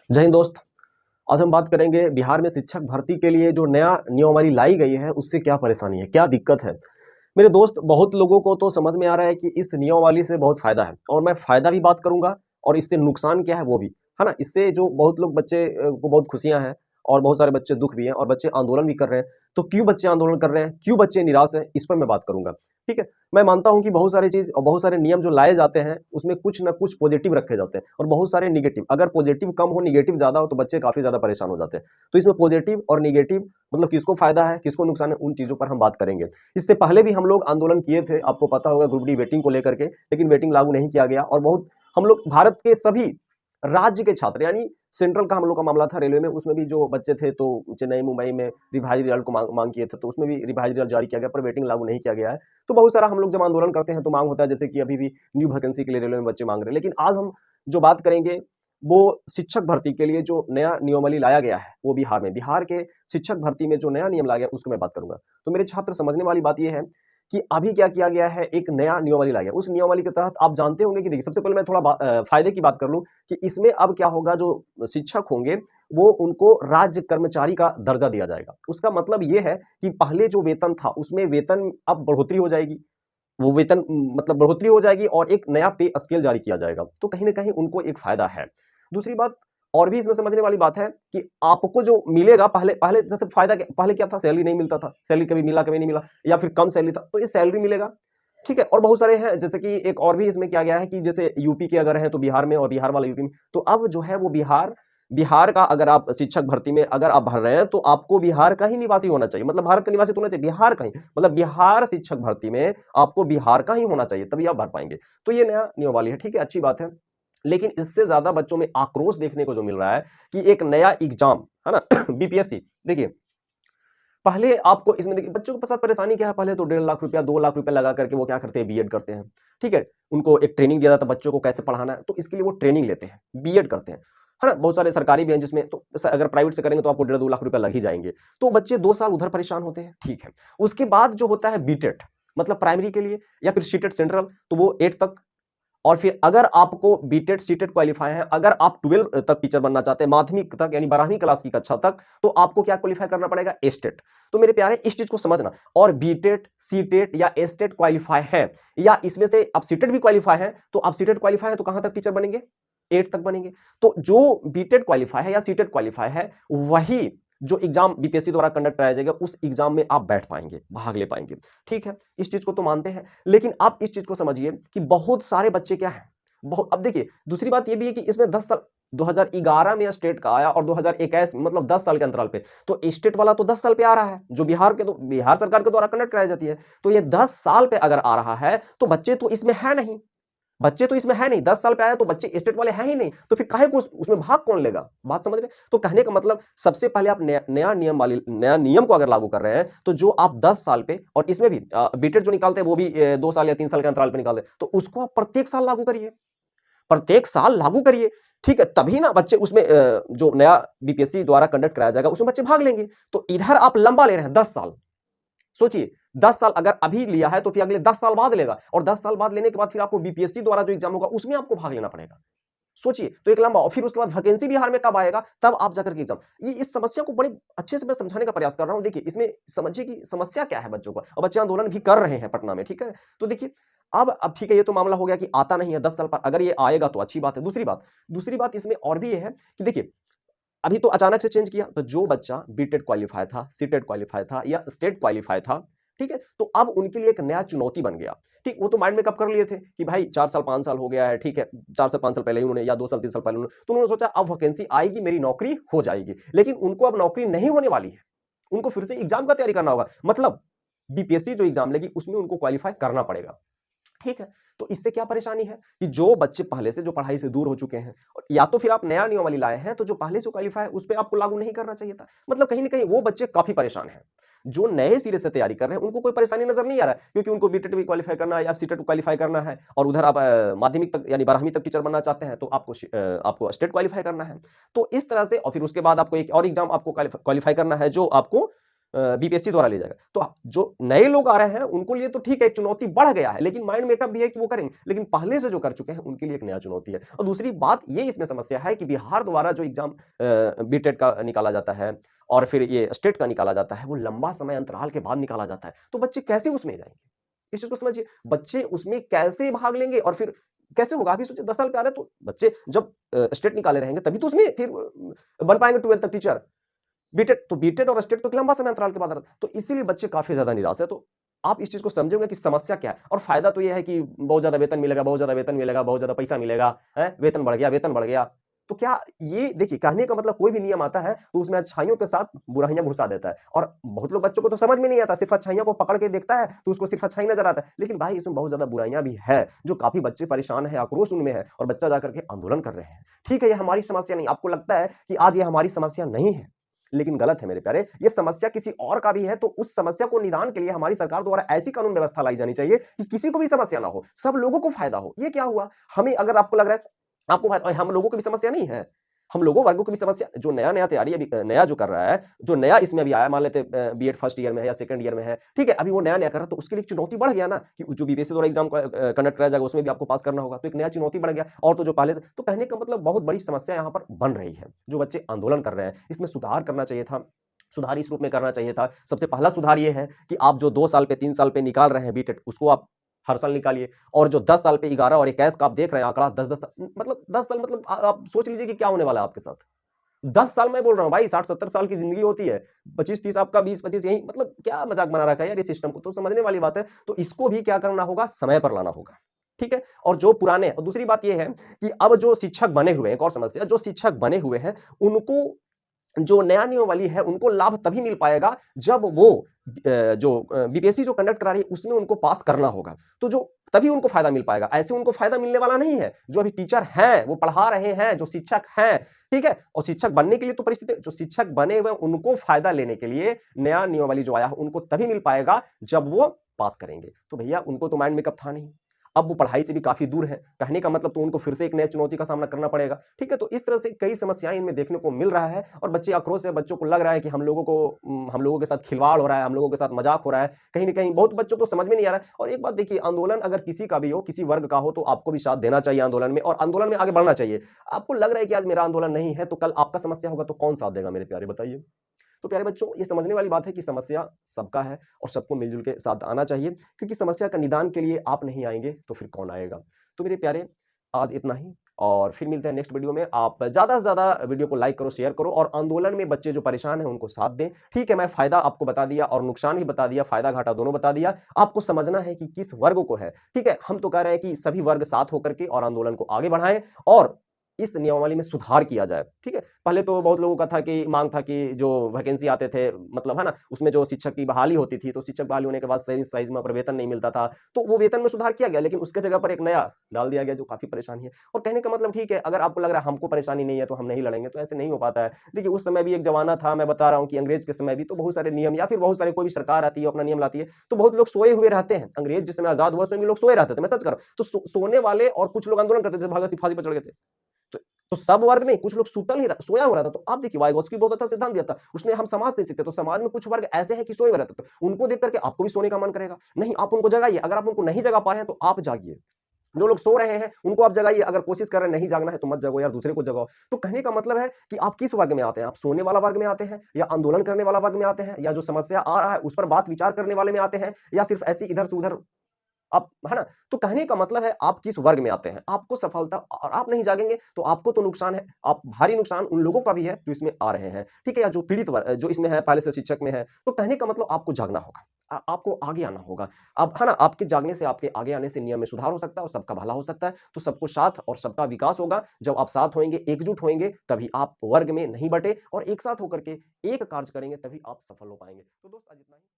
जय हिंद दोस्त। आज हम बात करेंगे बिहार में शिक्षक भर्ती के लिए जो नया नियमावली लाई गई है उससे क्या परेशानी है, क्या दिक्कत है। मेरे दोस्त, बहुत लोगों को तो समझ में आ रहा है कि इस नियमावली से बहुत फायदा है और मैं फायदा भी बात करूंगा और इससे नुकसान क्या है वो भी, है ना। इससे जो बहुत लोग बच्चे को बहुत खुशियां हैं और बहुत सारे बच्चे दुख भी हैं और बच्चे आंदोलन भी कर रहे हैं। तो क्यों बच्चे आंदोलन कर रहे हैं, क्यों बच्चे निराश हैं, इस पर मैं बात करूंगा। ठीक है। मैं मानता हूं कि बहुत सारी चीज और बहुत सारे नियम जो लाए जाते हैं उसमें कुछ ना कुछ पॉजिटिव रखे जाते हैं और बहुत सारे निगेटिव। अगर पॉजिटिव कम हो, निगेटिव ज्यादा हो तो बच्चे काफी ज्यादा परेशान हो जाते हैं। तो इसमें पॉजिटिव और निगेटिव मतलब किसको फायदा है किसको नुकसान है, उन चीजों पर हम बात करेंगे। इससे पहले भी हम लोग आंदोलन किए थे, आपको पता होगा, ग्रुप डी वेटिंग को लेकर के, लेकिन वेटिंग लागू नहीं किया गया और बहुत हम लोग भारत के सभी राज्य के छात्र, यानी सेंट्रल का हम लोग का मामला था रेलवे में, उसमें भी जो बच्चे थे तो चेन्नई मुंबई में रिवाइज रिजल्ट को मांग किए थे, तो उसमें भी रिवाइज रिजल्ट जारी किया गया पर वेटिंग लागू नहीं किया गया है। तो बहुत सारा हम लोग जब आंदोलन करते हैं तो मांग होता है, जैसे कि अभी भी न्यू वैकेंसी के लिए रेलवे में बच्चे मांग रहे हैं। लेकिन आज हम जो बात करेंगे वो शिक्षक भर्ती के लिए जो नया नियमावली लाया गया है वो बिहार में, बिहार के शिक्षक भर्ती में जो नया नियम लाया गया उसको मैं बात करूंगा। तो मेरे छात्र, समझने वाली बात यह है कि अभी क्या किया गया है, एक नया नियमावली लाया गया। उस नियमावली के तहत आप जानते होंगे कि देखिए, सबसे पहले मैं थोड़ा फायदे की बात कर लूं कि इसमें अब क्या होगा, जो शिक्षक होंगे वो उनको राज्य कर्मचारी का दर्जा दिया जाएगा। उसका मतलब ये है कि पहले जो वेतन था उसमें वेतन अब बढ़ोतरी हो जाएगी, वो वेतन मतलब बढ़ोतरी हो जाएगी और एक नया पे स्केल जारी किया जाएगा। तो कहीं ना कहीं उनको एक फायदा है। दूसरी बात और भी इसमें समझने वाली बात है कि आपको जो मिलेगा, पहले पहले जैसे फायदा पहले क्या था, सैलरी नहीं मिलता था, सैलरी कभी मिला कभी नहीं मिला, या फिर कम सैलरी था, तो ये सैलरी मिलेगा। ठीक है। और बहुत सारे हैं, जैसे कि एक और भी इसमें किया गया है कि जैसे यूपी के अगर है तो बिहार में, और बिहार वाला यूपी में, तो अब जो है वो बिहार बिहार का अगर आप शिक्षक भर्ती में अगर आप भर रहे हैं तो आपको बिहार का ही निवासी होना चाहिए, मतलब भारत का निवासी तो होना चाहिए, बिहार का ही, मतलब बिहार शिक्षक भर्ती में आपको बिहार का ही होना चाहिए, तभी आप भर पाएंगे। तो ये नया नियमावली है, ठीक है, अच्छी बात है। लेकिन इससे ज्यादा बच्चों में आक्रोश देखने को जो मिल रहा है कि एक नया एग्जाम है ना बीपीएससी। देखिए, पहले आपको इसमें, देखिए बच्चों के साथ परेशानी क्या है, पहले तो 1.5 लाख रुपया 2 लाख रुपया लगा करके वो क्या करते हैं, बीएड करते हैं। ठीक है। उनको एक ट्रेनिंग दिया जाता है बच्चों को कैसे पढ़ाना है, तो इसके लिए वो ट्रेनिंग लेते हैं, बीएड करते हैं, है ना। बहुत सारे सरकारी भी हैं जिसमें, तो अगर प्राइवेट से करेंगे तो आपको 1.5-2 लाख रुपया लग ही जाएंगे। तो बच्चे 2 साल उधर परेशान होते हैं, ठीक है। उसके बाद जो होता है बीटेट, मतलब प्राइमरी के लिए, या फिर सीटेट सेंट्रल, तो वो 8 तक। और फिर अगर आपको बीटेट सीटेट क्वालिफाई है, अगर आप 12 तक टीचर बनना चाहते हैं, माध्यमिक तक यानी 12वीं क्लास की कक्षा तक, तो आपको क्या क्वालिफाई करना पड़ेगा, एस्टेट। तो मेरे प्यारे, इस चीज को समझना। और बीटेट सीटेट या एस्टेट क्वालिफाई है, या इसमें से आप सीटेट भी क्वालिफाई है, तो आप सीटेट क्वालिफाई है तो कहां तक टीचर बनेंगे, 8 तक बनेंगे। तो जो बीटेट क्वालिफाई है या सीटेट क्वालिफाई है, वही जो एग्जाम बीपीएससी द्वारा कंडक्ट कराया जाएगा उस एग्जाम में आप बैठ पाएंगे, भाग ले पाएंगे। ठीक है, इस चीज को तो मानते हैं। लेकिन आप इस चीज को समझिए कि बहुत सारे बच्चे क्या है, बहुत, अब देखिए दूसरी बात ये भी है कि इसमें 10 साल, 2011 में स्टेट का आया और 2021 में, मतलब 10 साल के अंतराल पे, तो स्टेट वाला तो 10 साल पे आ रहा है, जो बिहार के, तो बिहार सरकार के द्वारा कंडक्ट कराई जाती है। तो ये 10 साल पे अगर आ रहा है तो बच्चे तो इसमें है नहीं, बच्चे तो इसमें है नहीं, 10 साल पे आया तो बच्चे स्टेट वाले हैं ही नहीं, तो फिर काहे को उसमें भाग कौन लेगा, बात समझ रहे। तो कहने का मतलब, सबसे पहले आप नया नियम वाली, नया नियम को अगर लागू कर रहे हैं, तो जो आप 10 साल पे, और इसमें भी बीटेड जो निकालते हैं वो भी 2 साल या 3 साल के अंतराल पे निकालते हैं, तो उसको आप प्रत्येक साल लागू करिए, प्रत्येक साल लागू करिए। ठीक है, तभी ना बच्चे उसमें जो नया बीपीएससी द्वारा कंडक्ट कराया जाएगा उसमें बच्चे भाग लेंगे। तो इधर आप लंबा ले रहे हैं 10 साल, सोचिए 10 साल अगर अभी लिया है तो फिर अगले 10 साल बाद लेगा, और 10 साल बाद लेने के बाद फिर आपको बीपीएससी द्वारा जो एग्जाम होगा उसमें आपको भाग लेना पड़ेगा। सोचिए, तो एक लंबा, और फिर उसके बाद वैकेंसी बिहार में कब आएगा, तब आप जाकर के एग्जाम। ये इस समस्या को बड़े अच्छे से मैं समझाने का प्रयास कर रहा हूं। देखिए, इसमें समझिए कि समस्या क्या है बच्चों को, और बच्चे आंदोलन भी कर रहे हैं पटना में, ठीक है। तो देखिए, अब ठीक है, ये तो मामला हो गया कि आता नहीं है 10 साल पर, अगर ये आएगा तो अच्छी बात है। दूसरी बात इसमें और भी ये है कि देखिए, अभी तो अचानक से चेंज किया, तो जो बच्चा बीटेड क्वालिफाई था, सीटेड क्वालिफाई था या स्टेट क्वालिफाई था, ठीक है, तो अब उनके लिए एक नया चुनौती बन गया। ठीक, वो तो माइंड में कब कर लिए थे कि भाई 4 साल 5 साल हो गया है, ठीक है, 4 से 5 साल पहले ही उन्होंने, या 2 साल 3 साल पहले उन्होंने, तो उन्होंने सोचा अब वैकेंसी आएगी, मेरी नौकरी हो जाएगी। लेकिन उनको अब नौकरी नहीं होने वाली है, उनको फिर से एग्जाम का तैयारी करना होगा, मतलब बीपीएससी जो एग्जाम लेगी उसमें उनको क्वालिफाई करना पड़ेगा। ठीक है। तो इससे क्या परेशानी है कि जो बच्चे पहले से जो पढ़ाई से दूर हो चुके हैं, और या तो फिर आप नया नियमावली लाए हैं, तो जो पहले से क्वालिफाई है उस पे आपको लागू नहीं करना चाहिए था। मतलब कहीं ना कहीं वो बच्चे काफी परेशान हैं। जो नए सिरे से तैयारी कर रहे हैं उनको कोई परेशानी नजर नहीं आ रहा है, क्योंकि उनको बीटेट भी क्वालिफाई करना है या सीटेट क्वालिफाई करना है, और उधर आप माध्यमिक तक यानी 12वीं तक टीचर बनना चाहते हैं तो आपको स्टेट क्वालिफाई करना है। तो इस तरह से, और फिर उसके बाद आपको एक और एग्जाम आपको क्वालिफाई करना है, जो आपको बीपीएससी द्वारा लिया जाएगा। तो जो नए लोग आ रहे हैं उनको लिए तो ठीक है, एक चुनौती बढ़ गया है, लेकिन माइंड मेकअप भी है कि वो करेंगे, लेकिन पहले से जो कर चुके हैं उनके लिए एक नया चुनौती है। और दूसरी बात ये इसमें समस्या है कि बिहार द्वारा जो एग्जाम बीटेट का निकाला जाता है और फिर ये स्टेट का निकाला जाता है, वो लंबा समय अंतराल के बाद निकाला जाता है, तो बच्चे कैसे उसमें जाएंगे? इस चीज को समझिए, बच्चे उसमें कैसे भाग लेंगे और फिर कैसे होगा? आप ही सोचिए, 10 साल पे आ रहे हैं तो बच्चे जब स्टेट निकाले रहेंगे तभी तो उसमें फिर बन पाएंगे 12th तक टीचर। बीटेड और स्टेट तो एक लंबा समय अंतराल के बाद आता है, तो इसीलिए बच्चे काफी ज्यादा निराश है। तो आप इस चीज को समझोगे कि समस्या क्या है, और फायदा तो ये है कि बहुत ज्यादा वेतन मिलेगा, बहुत ज्यादा वेतन मिलेगा, बहुत ज्यादा पैसा मिलेगा, है वेतन बढ़ गया, वेतन बढ़ गया। तो क्या ये देखिए, कहने का मतलब कोई भी नियम आता है तो उसमें अच्छाइयों के साथ बुराइयां घुसा देता है, और बहुत लोग बच्चों को तो समझ में नहीं आता, सिर्फ अच्छाइयों को पकड़ के देखता है तो उसको सिर्फ अच्छाई नजर आता है, लेकिन भाई इसमें बहुत ज्यादा बुराइयां भी है, जो काफी बच्चे परेशान है, आक्रोश उनमें है, और बच्चा जाकर के आंदोलन कर रहे हैं। ठीक है, ये हमारी समस्या नहीं, आपको लगता है कि आज ये हमारी समस्या नहीं है, लेकिन गलत है मेरे प्यारे, ये समस्या किसी और का भी है। तो उस समस्या को निदान के लिए हमारी सरकार द्वारा ऐसी कानून व्यवस्था लाई जानी चाहिए कि किसी को भी समस्या ना हो, सब लोगों को फायदा हो। ये क्या हुआ, हमें अगर आपको लग रहा है आपको हम लोगों को भी समस्या नहीं है, हम लोगों वर्गों की भी समस्या, जो नया नया तैयारी अभी नया जो कर रहा है, जो नया इसमें अभी आया, मान लेते बीएड फर्स्ट ईयर में है या सेकंड ईयर में है, ठीक है, अभी वो नया नया कर रहा है, तो उसके लिए चुनौती बढ़ गया ना, कि जो बीपीएससी द्वारा एग्जाम कंडक्ट कराया जाएगा उसमें भी आपको पास करना होगा, तो एक नया चुनौती बढ़ गया। और तो जो पहले से, तो कहने का मतलब बहुत बड़ी समस्या यहाँ पर बन रही है, जो बच्चे आंदोलन कर रहे हैं, इसमें सुधार करना चाहिए था, सुधार इस रूप में करना चाहिए था। सबसे पहला सुधार ये है कि आप जो 2 साल पे 3 साल पे निकाल रहे हैं बीटेट, उसको आप हर साल निकालिए, और जो 10 साल पे 11 और 21 का आप देख रहे हैं आंकड़ा, 10-10 मतलब 10 साल, मतलब आप सोच लीजिए कि क्या होने वाला है आपके साथ। 10 साल मैं बोल रहा हूँ भाई, 60-70 साल की जिंदगी होती है, 25-30 आपका, 20-25 यही, मतलब क्या मजाक बना रखा है यार ये सिस्टम को, तो समझने वाली बात है। तो इसको भी क्या करना होगा, समय पर लाना होगा, ठीक है। और जो पुराने, और दूसरी बात यह है कि अब जो शिक्षक बने हुए हैं, एक और समस्या, जो शिक्षक बने हुए हैं उनको, जो नया नियमावली है उनको लाभ तभी मिल पाएगा जब वो जो बीपीएससी जो कंडक्ट करा रही है उसमें उनको पास करना होगा, तो जो तभी उनको फायदा मिल पाएगा, ऐसे उनको फायदा मिलने वाला नहीं है। जो अभी टीचर हैं वो पढ़ा रहे हैं, जो शिक्षक हैं, ठीक है, और शिक्षक बनने के लिए तो परिस्थिति, जो शिक्षक बने हुए उनको फायदा लेने के लिए नया नियमावली जो आया है उनको तभी मिल पाएगा जब वो पास करेंगे। तो भैया उनको तो माइंड मेकअप था नहीं, अब वो पढ़ाई से भी काफी दूर है, कहने का मतलब तो उनको फिर से एक नई चुनौती का सामना करना पड़ेगा, ठीक है। तो इस तरह से कई समस्याएं इनमें देखने को मिल रहा है, और बच्चे आक्रोश है, बच्चों को लग रहा है कि हम लोगों को हम लोगों के साथ खिलवाड़ हो रहा है, हम लोगों के साथ मजाक हो रहा है, कहीं ना कहीं बहुत बच्चों को समझ में नहीं आ रहा है। और एक बात देखिए, आंदोलन अगर किसी का भी हो, किसी वर्ग का हो, तो आपको भी साथ देना चाहिए आंदोलन में, और आंदोलन में आगे बढ़ना चाहिए। आपको लग रहा है कि आज मेरा आंदोलन नहीं है तो कल आपका समस्या होगा तो कौन साथ देगा मेरे प्यारे, बताइए। तो प्यारे बच्चों, ये समझने वाली बात है कि समस्या सबका है और सबको मिलजुल के साथ आना चाहिए, क्योंकि समस्या का निदान के लिए आप नहीं आएंगे तो फिर कौन आएगा। तो मेरे प्यारे, आज इतना ही, और फिर मिलते हैं नेक्स्ट वीडियो में। आप ज्यादा से ज्यादा वीडियो को लाइक करो, शेयर करो, और आंदोलन में बच्चे जो परेशान हैं उनको साथ दें, ठीक है। मैं फायदा आपको बता दिया और नुकसान भी बता दिया, फायदा घाटा दोनों बता दिया, आपको समझना है कि किस वर्ग को है, ठीक है। हम तो कह रहे हैं कि सभी वर्ग साथ होकर के और आंदोलन को आगे बढ़ाएं और इस नियमावली में सुधार किया जाए, ठीक है। पहले तो बहुत लोगों का था कि मांग था कि जो वैकेंसी आते थे, मतलब है ना, उसमें जो शिक्षक की बहाली होती थी, तो शिक्षक बहाली होने के बाद सही साइज में पर वेतन नहीं मिलता था, तो वो वेतन में सुधार किया गया, लेकिन उसके जगह पर एक नया डाल दिया गया जो काफी परेशानी है। और कहने का मतलब, ठीक है, अगर आपको लग रहा है हमको परेशानी नहीं है तो हम नहीं लड़ेंगे, तो ऐसे नहीं हो पाता है। देखिए, उस समय भी एक जमाना था, मैं बता रहा हूँ कि अंग्रेज के समय भी तो बहुत सारे नियम, या फिर बहुत सारे कोई भी सरकार आती है अपना नियम लाती है, तो बहुत लोग सोए हुए रहते हैं। अंग्रेज जिस समय आजाद हुआ उसमें भी लोग सोए रहते थे, मैं सच कर रहा हूं। तो सोने वाले और कुछ लोग आंदोलन करते थे, भगत सिंह फांसी पर चढ़ गए थे, तो सब वर्ग नहीं, कुछ लोग सुतल ही सोया हुआ रहता। तो आप देखिए, वाइगोत्स्की बहुत अच्छा सिद्धांत दिया था उसने, हम समाज से सीखते, तो समाज में कुछ वर्ग ऐसे हैं कि सोए हुए रहते, तो उनको देख करके आपको भी सोने का मन करेगा, नहीं आप उनको जगाइए। अगर आप उनको नहीं जगा पा रहे हैं तो आप जागिए, जो लोग सो रहे हैं उनको आप जगाइए, अगर कोशिश कर रहे हैं नहीं जागना है तो मत जगो यार, दूसरे को जगाओ। तो कहने का मतलब है कि आप किस वर्ग में आते हैं, आप सोने वाला वर्ग में आते हैं, या आंदोलन करने वाला वर्ग में आते हैं, या जो समस्या आ रहा है उस पर बात विचार करने वाले में आते हैं, या सिर्फ ऐसी इधर से उधर आप, है ना। तो कहने का मतलब है आप किस वर्ग में आते हैं, आपको सफलता, और आप नहीं जागेंगे तो आपको तो नुकसान है, आप भारी नुकसान उन लोगों का भी है जो इसमें आ रहे हैं, ठीक है, या जो पीड़ित वर्ग जो इसमें है, पहले से शिक्षक में है। तो कहने का मतलब आपको जागना होगा, आपको आगे आना होगा। अब है ना, आपके जागने से, आपके आगे आने से नियम में सुधार हो सकता है और सबका भला हो सकता है। तो सबको साथ और सबका विकास होगा जब आप साथ होंगे, एकजुट होंगे, तभी आप वर्ग में नहीं बटे, और एक साथ होकर के एक कार्य करेंगे तभी आप सफल हो पाएंगे। तो दोस्त आज इतना ही।